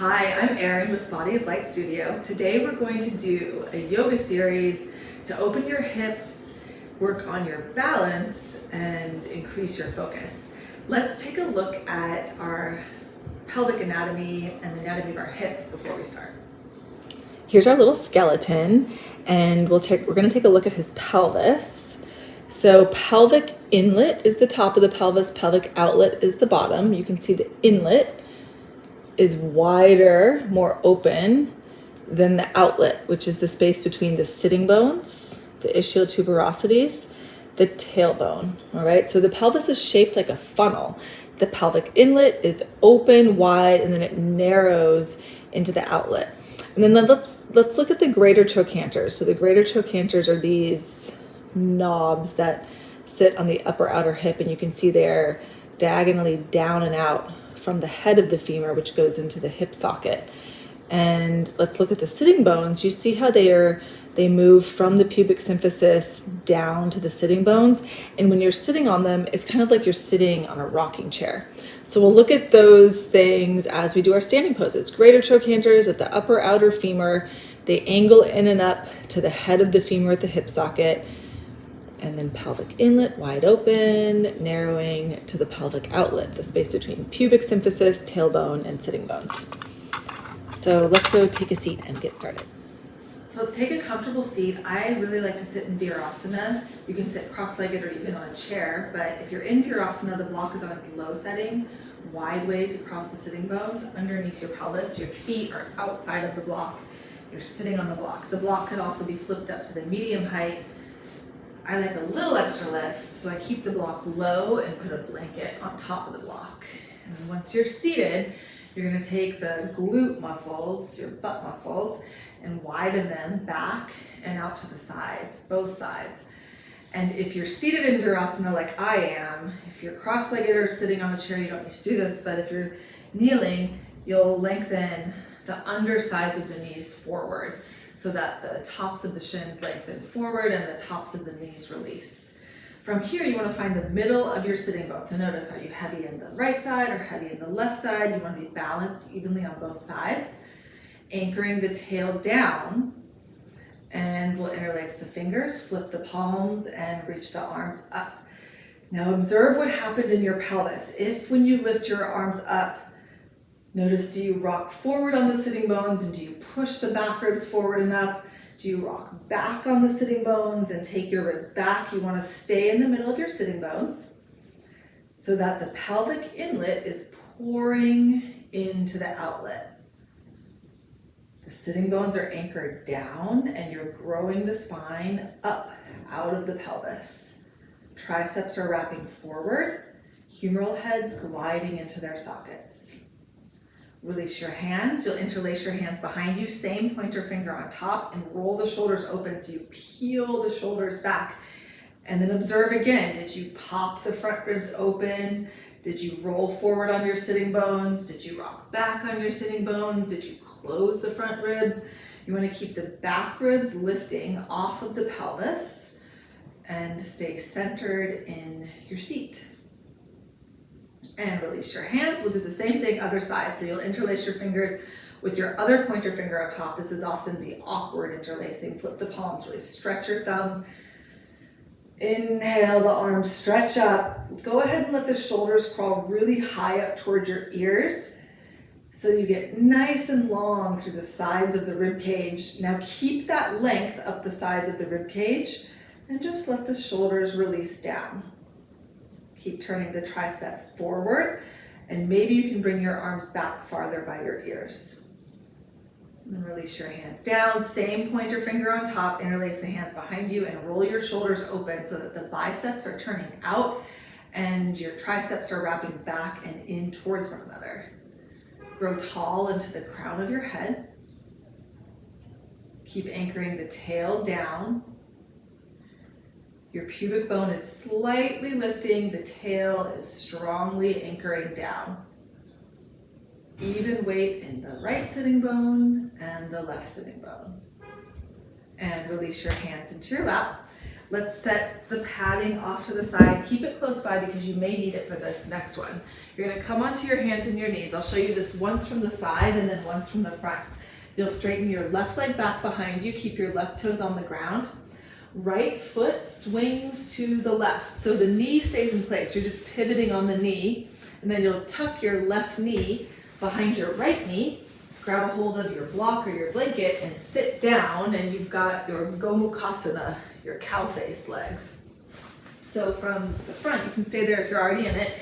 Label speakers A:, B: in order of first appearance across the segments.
A: Hi, I'm Erin with Body of Light Studio. Today we're going to do a yoga series to open your hips, work on your balance, and increase your focus. Let's take a look at our pelvic anatomy and the anatomy of our hips before we start. Here's our little skeleton, and we're going to take a look at his pelvis. So pelvic inlet is the top of the pelvis, pelvic outlet is the bottom. You can see the inlet is wider, more open than the outlet, which is the space between the sitting bones, the ischial tuberosities, the tailbone. All right, so the pelvis is shaped like a funnel. The pelvic inlet is open, wide, and then it narrows into the outlet. And then let's look at the greater trochanters. So the greater trochanters are these knobs that sit on the upper outer hip, and you can see they're diagonally down and out from the head of the femur, which goes into the hip socket. And let's look at the sitting bones. You see how they move from the pubic symphysis down to the sitting bones. And when you're sitting on them, it's kind of like you're sitting on a rocking chair. So we'll look at those things as we do our standing poses. Greater trochanters at the upper outer femur, they angle in and up to the head of the femur at the hip socket. And then pelvic inlet, wide open, narrowing to the pelvic outlet, the space between pubic symphysis, tailbone, and sitting bones. So let's go take a seat and get started. So let's take a comfortable seat. I really like to sit in Virasana. You can sit cross-legged or even on a chair, but if you're in Virasana, the block is on its low setting, wide ways across the sitting bones, underneath your pelvis. Your feet are outside of the block. You're sitting on the block. The block could also be flipped up to the medium height. I like a little extra lift, so I keep the block low and put a blanket on top of the block. And then once you're seated, you're going to take the glute muscles, your butt muscles, and widen them back and out to the sides, both sides. And if you're seated in Virasana like I am, if you're cross-legged or sitting on a chair, you don't need to do this, but if you're kneeling, you'll lengthen the undersides of the knees forward, so that the tops of the shins lengthen forward and the tops of the knees release. From here, you want to find the middle of your sitting bone. So notice, are you heavy in the right side or heavy in the left side? You want to be balanced evenly on both sides. Anchoring the tail down, and we'll interlace the fingers, flip the palms, and reach the arms up. Now observe what happened in your pelvis. If when you lift your arms up, notice, do you rock forward on the sitting bones and do you push the back ribs forward and up? Do you rock back on the sitting bones and take your ribs back? You want to stay in the middle of your sitting bones so that the pelvic inlet is pouring into the outlet. The sitting bones are anchored down and you're growing the spine up out of the pelvis. Triceps are wrapping forward, humeral heads gliding into their sockets. Release your hands. You'll interlace your hands behind you, same pointer finger on top, and roll the shoulders open so you peel the shoulders back. And then observe again, did you pop the front ribs open? Did you roll forward on your sitting bones? Did you rock back on your sitting bones? Did you close the front ribs? You want to keep the back ribs lifting off of the pelvis and stay centered in your seat. And release your hands. We'll do the same thing other side. So you'll interlace your fingers with your other pointer finger on top. This is often the awkward interlacing. Flip the palms, really stretch your thumbs. Inhale, the arms stretch up. Go ahead and let the shoulders crawl really high up towards your ears so you get nice and long through the sides of the rib cage. Now keep that length up the sides of the rib cage and just let the shoulders release down. Keep turning the triceps forward, and maybe you can bring your arms back farther by your ears. And then release your hands down, same pointer finger on top, interlace the hands behind you, and roll your shoulders open so that the biceps are turning out and your triceps are wrapping back and in towards one another. Grow tall into the crown of your head. Keep anchoring the tail down. Your pubic bone is slightly lifting, the tail is strongly anchoring down. Even weight in the right sitting bone and the left sitting bone. And release your hands into your lap. Let's set the padding off to the side. Keep it close by because you may need it for this next one. You're gonna come onto your hands and your knees. I'll show you this once from the side and then once from the front. You'll straighten your left leg back behind you. Keep your left toes on the ground. Right foot swings to the left. So the knee stays in place. You're just pivoting on the knee. And then you'll tuck your left knee behind your right knee. Grab a hold of your block or your blanket and sit down, and you've got your Gomukhasana, your cow face legs. So from the front, you can stay there if you're already in it.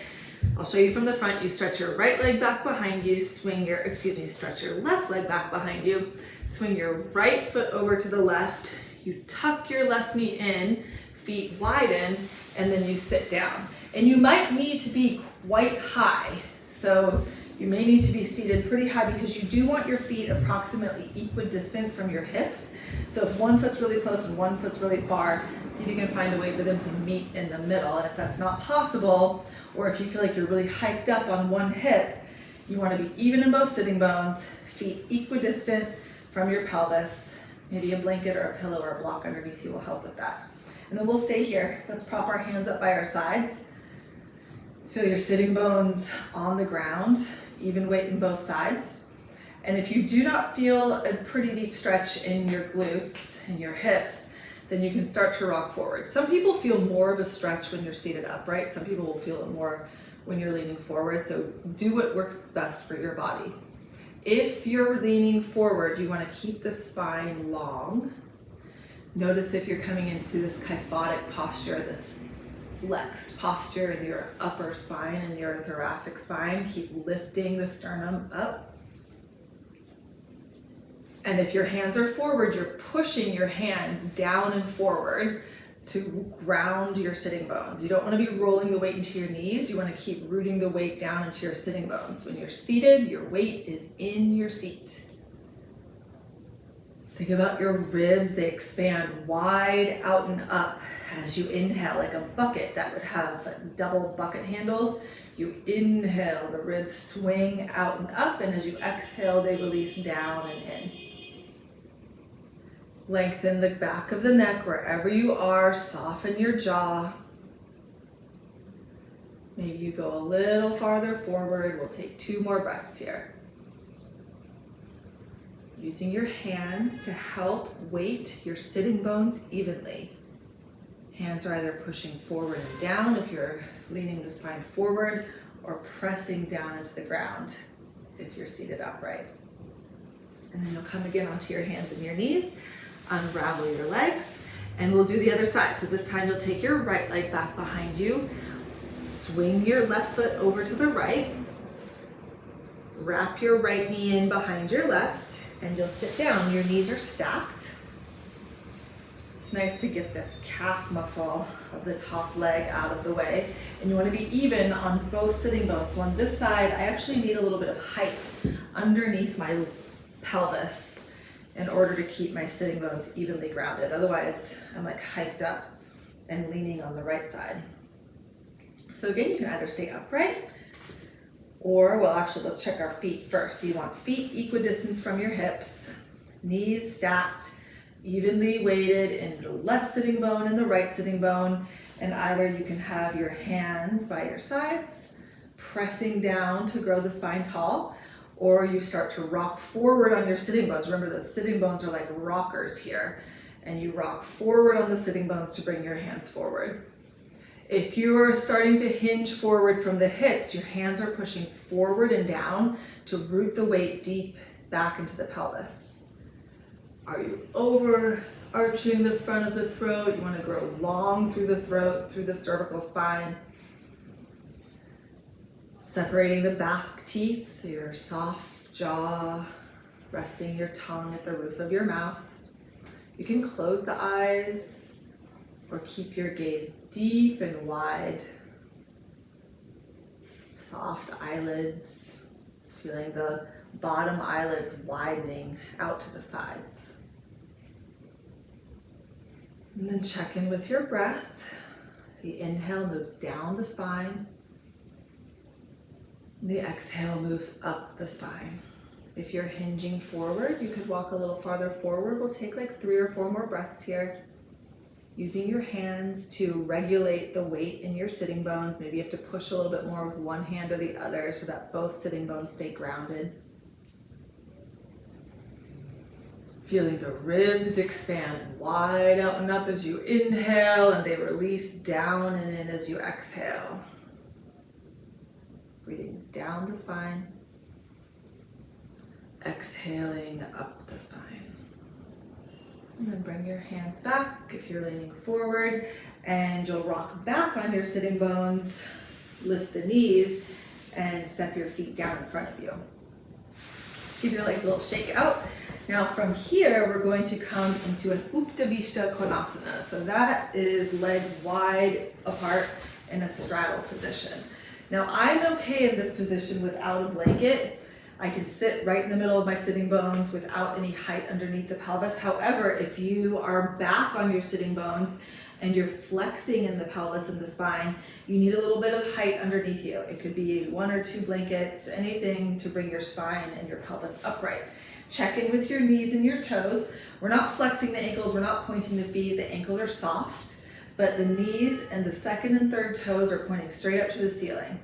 A: I'll show you from the front. You stretch your right leg back behind you, stretch your left leg back behind you, swing your right foot over to the left, you tuck your left knee in, feet widen, and then you sit down. And you might need to be quite high. So you may need to be seated pretty high because you do want your feet approximately equidistant from your hips. So if one foot's really close and one foot's really far, see if you can find a way for them to meet in the middle. And if that's not possible, or if you feel like you're really hiked up on one hip, you want to be even in both sitting bones, feet equidistant from your pelvis. Maybe a blanket or a pillow or a block underneath you will help with that. And then we'll stay here. Let's prop our hands up by our sides. Feel your sitting bones on the ground, even weight in both sides. And if you do not feel a pretty deep stretch in your glutes and your hips, then you can start to rock forward. Some people feel more of a stretch when you're seated upright. Some people will feel it more when you're leaning forward. So do what works best for your body. If you're leaning forward, you want to keep the spine long. Notice if you're coming into this kyphotic posture, this flexed posture in your upper spine and your thoracic spine. Keep lifting the sternum up. And if your hands are forward, you're pushing your hands down and forward to ground your sitting bones. You don't want to be rolling the weight into your knees. You want to keep rooting the weight down into your sitting bones. When you're seated, your weight is in your seat. Think about your ribs. They expand wide out and up as you inhale, like a bucket that would have double bucket handles. You inhale, the ribs swing out and up, and as you exhale, they release down and in. Lengthen the back of the neck wherever you are. Soften your jaw. Maybe you go a little farther forward. We'll take 2 more breaths here. Using your hands to help weight your sitting bones evenly. Hands are either pushing forward and down if you're leaning the spine forward, or pressing down into the ground if you're seated upright. And then you'll come again onto your hands and your knees, unravel your legs, and we'll do the other side. So this time you'll take your right leg back behind you, swing your left foot over to the right, wrap your right knee in behind your left, and you'll sit down. Your knees are stacked. It's nice to get this calf muscle of the top leg out of the way. And you want to be even on both sitting bones. So on this side, I actually need a little bit of height underneath my pelvis in order to keep my sitting bones evenly grounded. Otherwise, I'm like hiked up and leaning on the right side. So again, you can either stay upright or, well, actually, let's check our feet first. So you want feet equidistant from your hips, knees stacked, evenly weighted in the left sitting bone and the right sitting bone. And either you can have your hands by your sides, pressing down to grow the spine tall, or you start to rock forward on your sitting bones. Remember, the sitting bones are like rockers here, and you rock forward on the sitting bones to bring your hands forward. If you're starting to hinge forward from the hips, your hands are pushing forward and down to root the weight deep back into the pelvis. Are you overarching the front of the throat? You want to grow long through the throat, through the cervical spine. Separating the back teeth, so your soft jaw, resting your tongue at the roof of your mouth. You can close the eyes or keep your gaze deep and wide. Soft eyelids, feeling the bottom eyelids widening out to the sides. And then check in with your breath. The inhale moves down the spine. The exhale moves up the spine. If you're hinging forward, you could walk a little farther forward. We'll take like 3 or 4 more breaths here. using your hands to regulate the weight in your sitting bones. Maybe you have to push a little bit more with one hand or the other so that both sitting bones stay grounded. Feeling the ribs expand wide out and up as you inhale, and they release down and in as you exhale. Breathing down the spine, exhaling up the spine. And then bring your hands back if you're leaning forward, and you'll rock back on your sitting bones, lift the knees, and step your feet down in front of you. Give your legs a little shake out. Now from here, we're going to come into an Uttanasana Konasana. So that is legs wide apart in a straddle position. Now I'm okay in this position without a blanket. I can sit right in the middle of my sitting bones without any height underneath the pelvis. However, if you are back on your sitting bones and you're flexing in the pelvis and the spine, you need a little bit of height underneath you. It could be 1 or 2 blankets, anything to bring your spine and your pelvis upright. Check in with your knees and your toes. We're not flexing the ankles, we're not pointing the feet. The ankles are soft, but the knees and the second and third toes are pointing straight up to the ceiling.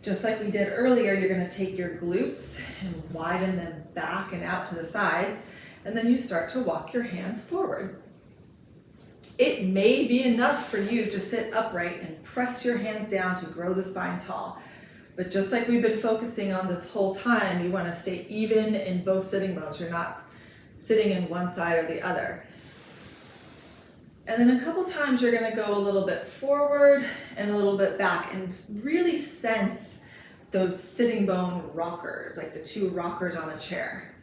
A: Just like we did earlier, you're gonna take your glutes and widen them back and out to the sides, and then you start to walk your hands forward. It may be enough for you to sit upright and press your hands down to grow the spine tall. But just like we've been focusing on this whole time, you wanna stay even in both sitting bones. You're not sitting in one side or the other. And then a couple times you're gonna go a little bit forward and a little bit back and really sense those sitting bone rockers, like the 2 rockers on a chair.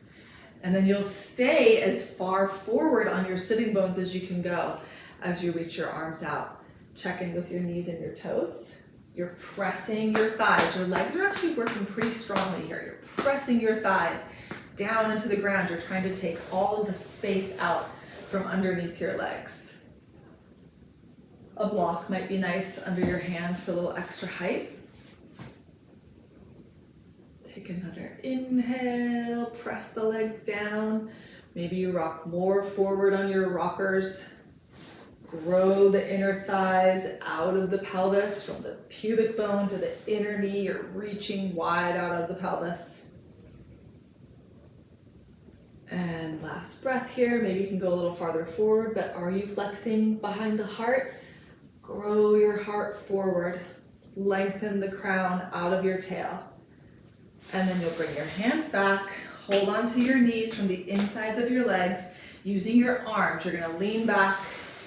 A: And then you'll stay as far forward on your sitting bones as you can go as you reach your arms out. Check in with your knees and your toes. You're pressing your thighs. Your legs are actually working pretty strongly here. You're pressing your thighs down into the ground. You're trying to take all of the space out from underneath your legs. A block might be nice under your hands for a little extra height. Take another inhale, press the legs down. Maybe you rock more forward on your rockers. Grow the inner thighs out of the pelvis, from the pubic bone to the inner knee. You're reaching wide out of the pelvis. And last breath here. Maybe you can go a little farther forward, but are you flexing behind the heart? Grow your heart forward. Lengthen the crown out of your tail. And then you'll bring your hands back. Hold onto your knees from the insides of your legs. Using your arms, you're gonna lean back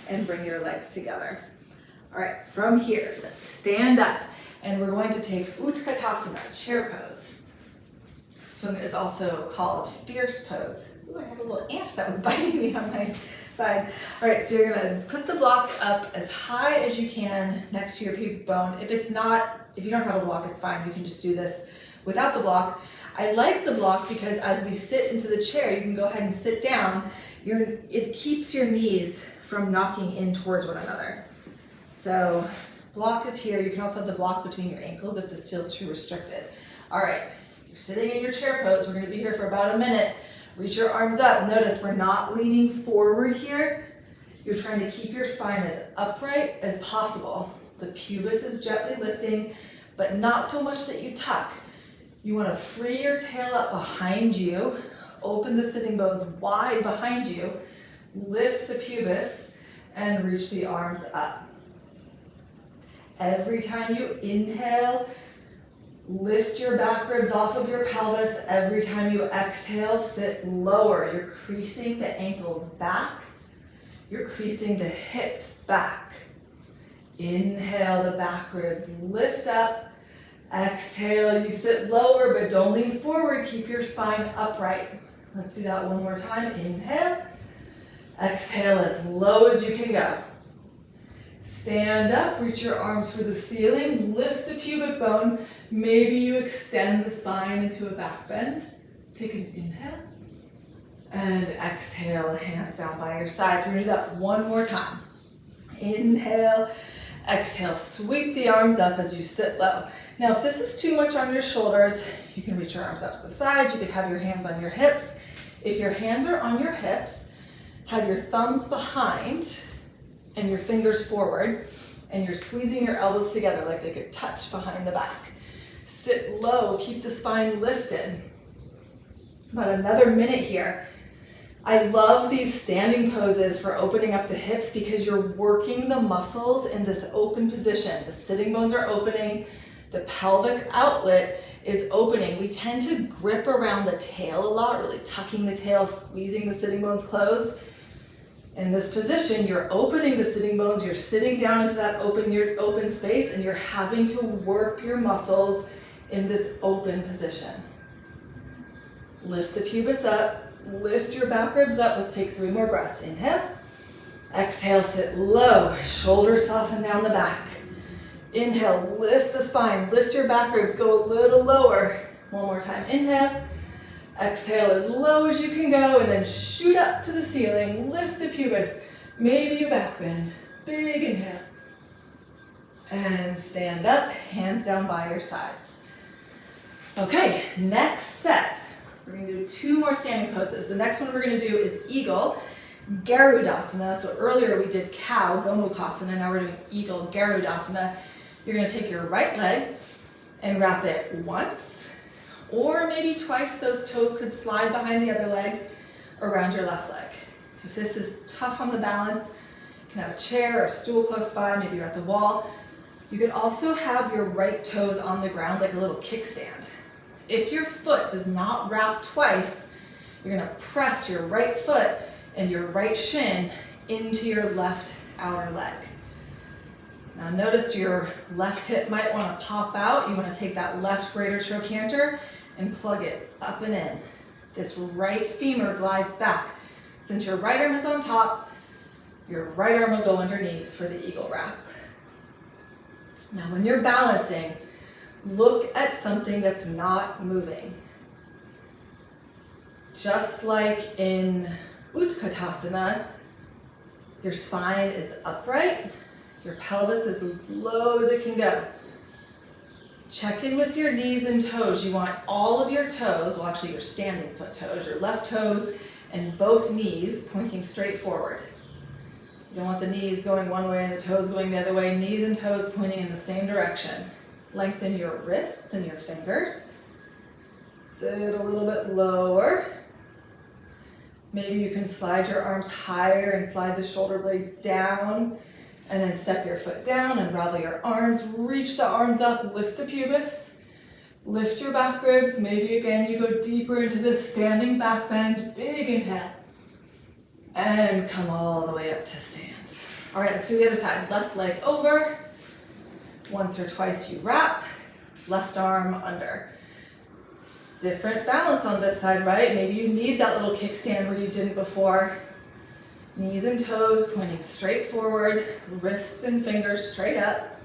A: and bring your legs together. All right, from here, let's stand up, and we're going to take Uttanasana, chair pose. This one is also called fierce pose. Ooh, I have a little ant that was biting me on my side. All right, so you're gonna put the block up as high as you can next to your pubic bone. If you don't have a block, it's fine. You can just do this without the block. I like the block because as we sit into the chair, you can go ahead and sit down. It keeps your knees from knocking in towards one another. So block is here. You can also have the block between your ankles if this feels too restricted. All right, you're sitting in your chair pose. We're gonna be here for about a minute. Reach your arms up. Notice we're not leaning forward here. You're trying to keep your spine as upright as possible. The pubis is gently lifting, but not so much that you tuck. You wanna free your tail up behind you, open the sitting bones wide behind you, lift the pubis, and reach the arms up. Every time you inhale, lift your back ribs off of your pelvis. Every time you exhale, sit lower. You're creasing the ankles back. You're creasing the hips back. Inhale, the back ribs lift up. Exhale, you sit lower, but don't lean forward. Keep your spine upright. Let's do that one more time. Inhale. Exhale as low as you can go. Stand up, reach your arms for the ceiling, lift the pubic bone. Maybe you extend the spine into a back bend. Take an inhale. And exhale, hands down by your sides. We're gonna do that one more time. Inhale, exhale, sweep the arms up as you sit low. Now, if this is too much on your shoulders, you can reach your arms out to the sides. You could have your hands on your hips. If your hands are on your hips, have your thumbs behind and your fingers forward, and you're squeezing your elbows together like they could touch behind the back. Sit low, keep the spine lifted. About another minute here. I love these standing poses for opening up the hips because you're working the muscles in this open position. The sitting bones are opening, the pelvic outlet is opening. We tend to grip around the tail a lot, really tucking the tail, squeezing the sitting bones closed. In this position, you're opening the sitting bones, you're sitting down into that open space, and you're having to work your muscles in this open position. Lift the pubis up, lift your back ribs up. Let's take 3 more breaths. Inhale, exhale, sit low, shoulders soften down the back. Inhale, lift the spine, lift your back ribs, go a little lower. One more time, inhale. Exhale as low as you can go, and then shoot up to the ceiling, lift the pubis, maybe you back bend. Big inhale. And stand up, hands down by your sides. Okay, next set. We're gonna do 2 more standing poses. The next one we're gonna do is Eagle, Garudasana. So earlier we did Cow, Gomukhasana, now we're doing Eagle, Garudasana. You're gonna take your right leg and wrap it once, or maybe twice. Those toes could slide behind the other leg around your left leg. If this is tough on the balance, you can have a chair or a stool close by, maybe you're at the wall. You can also have your right toes on the ground like a little kickstand. If your foot does not wrap twice, you're gonna press your right foot and your right shin into your left outer leg. Now notice your left hip might wanna pop out. You wanna take that left greater trochanter and plug it up and in. This right femur glides back. Since your right arm is on top, your right arm will go underneath for the eagle wrap. Now when you're balancing, look at something that's not moving. Just like in Utkatasana, your spine is upright, your pelvis is as low as it can go. Check in with your knees and toes. You want all of your toes, well actually your standing foot toes, your left toes and both knees pointing straight forward. You don't want the knees going one way and the toes going the other way. Knees and toes pointing in the same direction. Lengthen your wrists and your fingers. Sit a little bit lower. Maybe you can slide your arms higher and slide the shoulder blades down, and then step your foot down, unravel your arms, reach the arms up, lift the pubis, lift your back ribs. Maybe again you go deeper into this standing back bend. Big inhale. And come all the way up to stand. All right, let's do the other side. Left leg over. Once or twice you wrap. Left arm under. Different balance on this side, right? Maybe you need that little kickstand where you didn't before. Knees and toes pointing straight forward. Wrists and fingers straight up.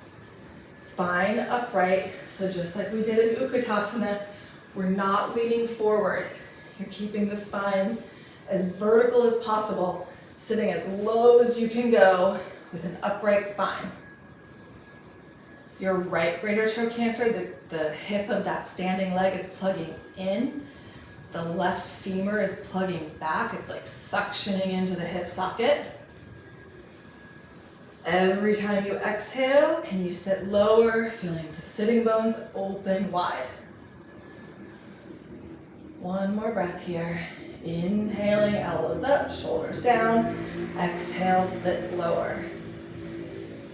A: Spine upright. So just like we did in Utkatasana, we're not leaning forward. You're keeping the spine as vertical as possible, sitting as low as you can go with an upright spine. Your right greater trochanter, the hip of that standing leg is plugging in. The left femur is plugging back. It's like suctioning into the hip socket. Every time you exhale, can you sit lower, feeling the sitting bones open wide. One more breath here. Inhaling, elbows up, shoulders down. Exhale, sit lower.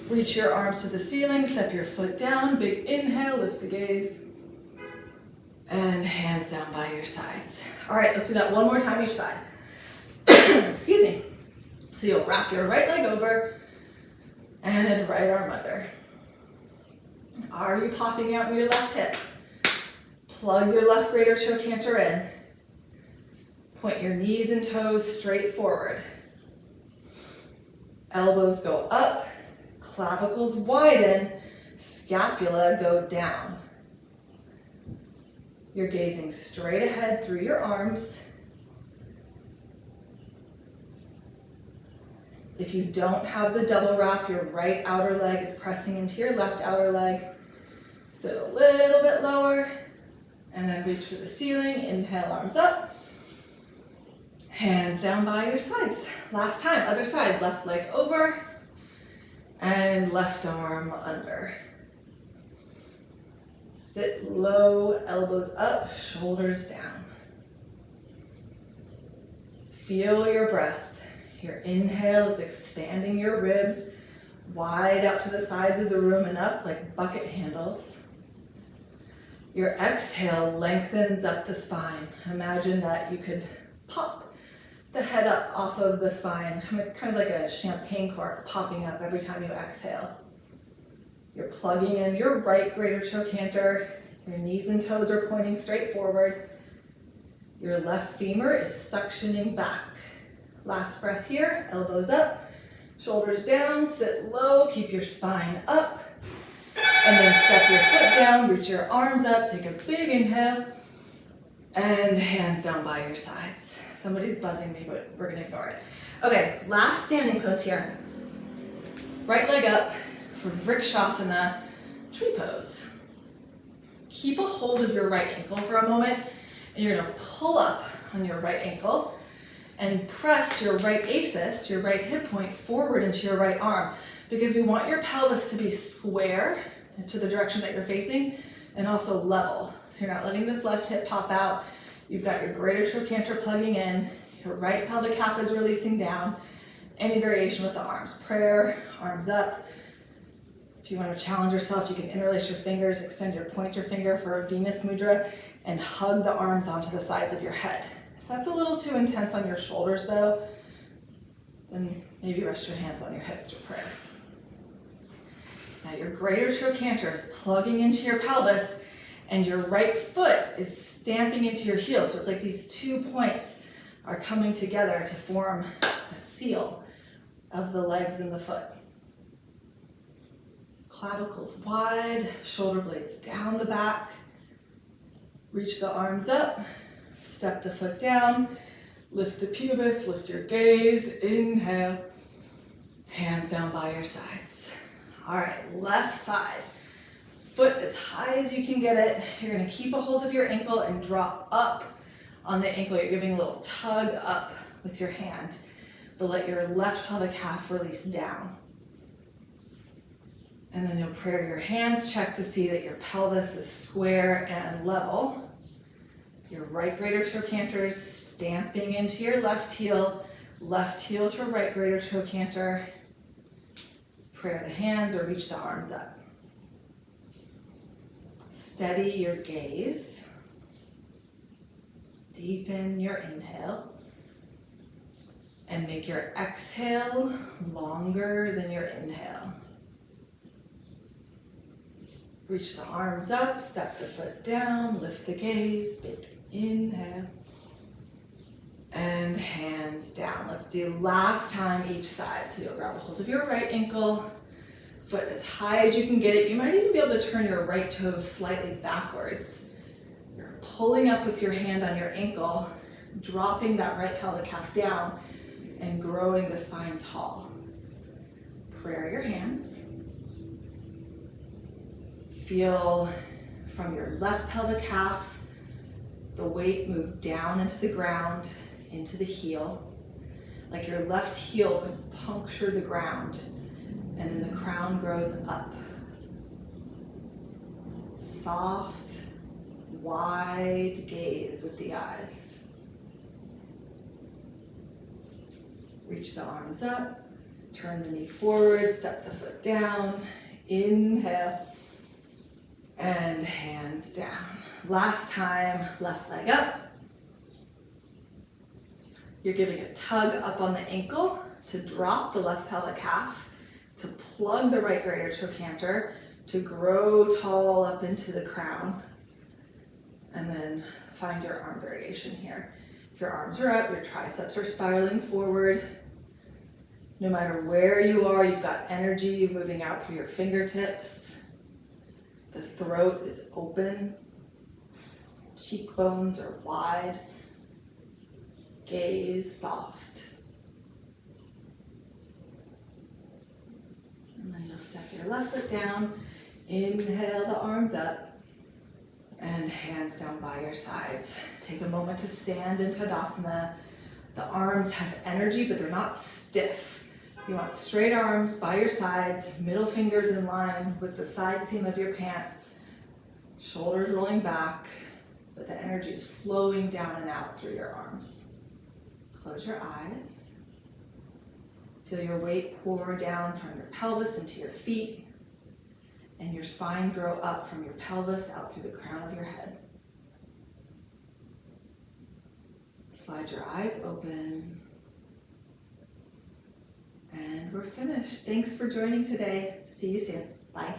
A: Reach your arms to the ceiling, step your foot down. Big inhale, lift the gaze. And hands down by your sides. All right, let's do that one more time each side. Excuse me. So you'll wrap your right leg over and right arm under. Are you popping out in your left hip? Plug your left greater trochanter in. Point your knees and toes straight forward. Elbows go up, clavicles widen, scapula go down. You're gazing straight ahead through your arms. If you don't have the double wrap, your right outer leg is pressing into your left outer leg. Sit a little bit lower, and then reach for the ceiling. Inhale, arms up. Hands down by your sides. Last time, other side, left leg over. And left arm under. Sit low, elbows up, shoulders down. Feel your breath. Your inhale is expanding your ribs wide out to the sides of the room and up like bucket handles. Your exhale lengthens up the spine. Imagine that you could pop the head up off of the spine, kind of like a champagne cork popping up every time you exhale. You're plugging in your right greater trochanter. Your knees and toes are pointing straight forward. Your left femur is suctioning back. Last breath here, elbows up, shoulders down, sit low, keep your spine up. And then step your foot down, reach your arms up, take a big inhale, and hands down by your sides. Somebody's buzzing me, but we're gonna ignore it. Okay, last standing pose here. Right leg up for Vrikshasana, tree pose. Keep a hold of your right ankle for a moment, and you're gonna pull up on your right ankle and press your right asis, your right hip point, forward into your right arm, because we want your pelvis to be square to the direction that you're facing and also level. So you're not letting this left hip pop out. You've got your greater trochanter plugging in, your right pelvic half is releasing down. Any variation with the arms. Prayer, arms up. If you want to challenge yourself, you can interlace your fingers, extend your pointer finger for a Venus mudra, and hug the arms onto the sides of your head. If that's a little too intense on your shoulders though, then maybe rest your hands on your hips for prayer. Now your greater trochanter is plugging into your pelvis, and your right foot is stamping into your heel. So it's like these 2 points are coming together to form a seal of the legs and the foot. Clavicles wide, shoulder blades down the back. Reach the arms up, step the foot down, lift the pubis, lift your gaze, inhale, hands down by your sides. All right, left side. Foot as high as you can get it. You're gonna keep a hold of your ankle and drop up on the ankle. You're giving a little tug up with your hand, but let your left pelvic half release down. And then you'll prayer your hands, check to see that your pelvis is square and level. Your right greater trochanter is stamping into your left heel to right greater trochanter. Prayer the hands or reach the arms up. Steady your gaze. Deepen your inhale. And make your exhale longer than your inhale. Reach the arms up, step the foot down, lift the gaze, big inhale. And hands down. Let's do last time each side. So you'll grab a hold of your right ankle, foot as high as you can get it. You might even be able to turn your right toes slightly backwards. You're pulling up with your hand on your ankle, dropping that right pelvic half down and growing the spine tall. Prayer your hands. Feel from your left pelvic half, the weight move down into the ground, into the heel, like your left heel could puncture the ground, and then the crown grows up. Soft, wide gaze with the eyes. Reach the arms up, turn the knee forward, step the foot down, inhale, and hands down. Last time, left leg up. You're giving a tug up on the ankle to drop the left pelvic half, to plug the right greater trochanter, to grow tall up into the crown, and then find your arm variation here. If your arms are up, your triceps are spiraling forward. No matter where you are, you've got energy moving out through your fingertips. The throat is open. Cheekbones are wide. Gaze soft. And then you'll step your left foot down. Inhale the arms up. And hands down by your sides. Take a moment to stand in Tadasana. The arms have energy, but they're not stiff. You want straight arms by your sides, middle fingers in line with the side seam of your pants, shoulders rolling back, but the energy is flowing down and out through your arms. Close your eyes. Feel your weight pour down from your pelvis into your feet, and your spine grow up from your pelvis out through the crown of your head. Slide your eyes open. And we're finished. Thanks for joining today. See you soon. Bye.